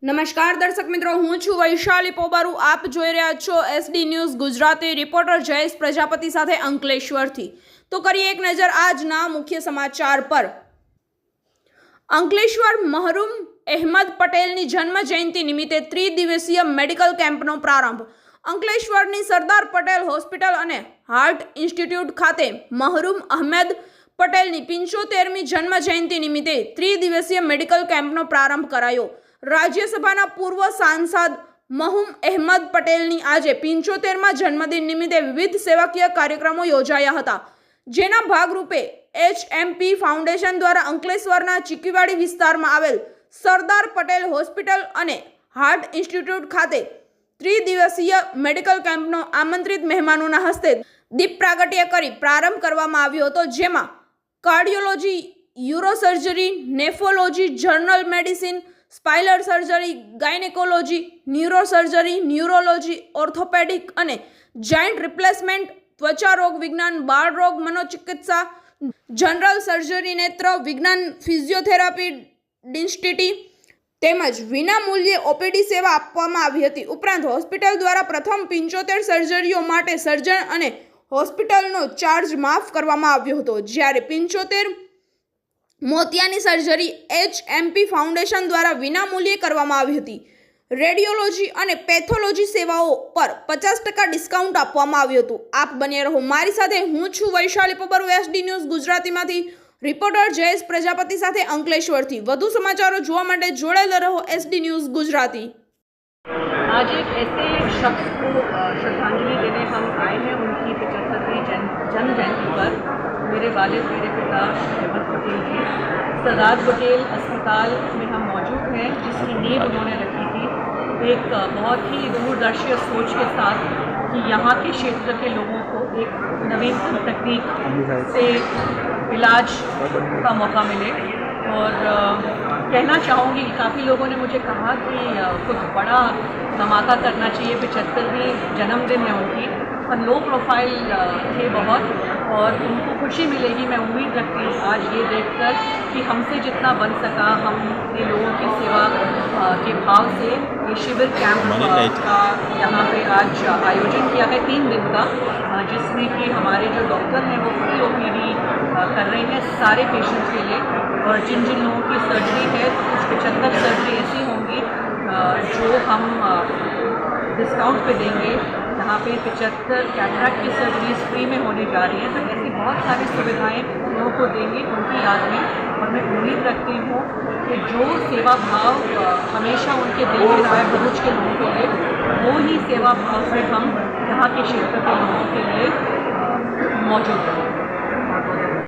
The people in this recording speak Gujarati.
નમસ્કાર દર્શક મિત્રો, હું છું વૈશાલી પોબારુ. આપ જોઈ રહ્યા છો SD news Gujarati. Reporter Jayesh Prajapati સાથે અંકલેશ્વરથી. તો કરીએ એક નજર આજના મુખ્ય સમાચાર પર. અંકલેશ્વર મહરૂમ અહેમદ પટેલની જન્મ જયંતિ નિમિત્તે ત્રિદિવસીય મેડિકલ કેમ્પનો પ્રારંભ. અંકલેશ્વરની સરદાર પટેલ હોસ્પિટલ અને હાર્ટ ઇન્સ્ટિટ્યૂટ ખાતે મહરૂમ અહેમદ પટેલની 75મી જન્મ જયંતિ નિમિત્તે ત્રિદિવસીય મેડિકલ કેમ્પનો પ્રારંભ કરાયો. રાજ્યસભાના પૂર્વ સાંસદ મહરૂમ અહેમદ પટેલની આજે 75મા જન્મદિન નિમિત્તે વિવિધ સેવાકીય કાર્યક્રમો યોજાયા હતા, જેના ભાગરૂપે HMP ફાઉન્ડેશન દ્વારા અંકલેશ્વરના ચીકીવાડી વિસ્તારમાં આવેલ સરદાર પટેલ હોસ્પિટલ અને હાર્ટ ઇન્સ્ટિટ્યૂટ ખાતે ત્રિદિવસીય મેડિકલ કેમ્પનો આમંત્રિત મહેમાનોના હસ્તે દીપ પ્રાગટ્ય કરી પ્રારંભ કરવામાં આવ્યો હતો, જેમાં cardiology, urosurgery, nephrology, general medicine, spinal surgery, gynaecology, neurosurgery, neurology, orthopaedic અને જોઇન્ટ રિપ્લેસમેન્ટ, ત્વચા રોગ વિજ્ઞાન, બાળ રોગ મનોચિકિત્સા, જનરલ સર્જરી, નેત્ર વિજ્ઞાન, ફિઝિયોથેરાપી, ડેન્ટિસ્ટ્રી તેમજ વિનામૂલ્યે OPD સેવા આપવામાં આવી હતી. ઉપરાંત હોસ્પિટલ દ્વારા પ્રથમ 75 સર્જરીઓ માટે સર્જન અને હોસ્પિટલનો ચાર્જ માફ કરવામાં આવ્યો હતો, જ્યારે 75 મોતિયાની સર્જરી HMP ફાઉન્ડેશન દ્વારા વિનામૂલ્યે કરવામાં આવી હતી. રેડિયોલોજી અને પેથોલોજી સેવાઓ પર 50% ડિસ્કાઉન્ટ આપવામાં આવ્યું હતું. આપ બન્યા રહો મારી સાથે. હું છું વૈશાલી પોબારુ, SD ન્યૂઝ ગુજરાતીમાંથી. રિપોર્ટર જયેશ પ્રજાપતિ સાથે અંકલેશ્વરથી. વધુ સમાચારો જોવા માટે જોડાયેલા રહો SD न्यूज़ गुजराती. आज एक ऐसे शख्स को श्रद्धांजलि देने हम आए हैं उनकी 75वीं जन्म जयंती पर. मेरे वालिद, मेरे पिता अहमद पटेल जी सरदार पटेल अस्पताल में हम मौजूद हैं, जिसकी नींव उन्होंने रखी थी एक बहुत ही दूरदर्शी सोच के साथ कि यहाँ के क्षेत्र के लोगों को एक नवीनतम तकनीक से इलाज का मौका मिले. और कहना चाहूँगी कि काफ़ी लोगों ने मुझे कहा कि कुछ बड़ा धमाका करना चाहिए, 75वीं जन्मदिन है उनकी, और लो प्रोफाइल थे बहुत, और उनको खुशी मिलेगी. मैं उम्मीद रखती हूँ आज ये देखकर कि हमसे जितना बन सका हमने लोगों की सेवा के भाव से ये शिविर कैंप का यहाँ पे आज आयोजन किया है 3 दिन का, जिसमें कि हमारे जो डॉक्टर हैं वो फ्री OPD कर रहे हैं सारे पेशेंट्स के लिए. और जिन जिन लोगों की सर्जरी है तो कुछ 75 सर्जरी ऐसी होंगी जो हम डिस्काउंट पे देंगे. यहाँ पे 75 कैटरैक्ट की सर्जरीज फ्री में होने जा रही हैं. तो ऐसी बहुत सारी सुविधाएं लोगों को देंगे उनकी याद में. और मैं उम्मीद रखती हूँ कि जो सेवा भाव हमेशा उनके दिल में रहा है भरूच के लोगों के लिए, वो ही सेवा भाव से हम यहाँ के क्षेत्र के लोगों के लिए मौजूद रहें.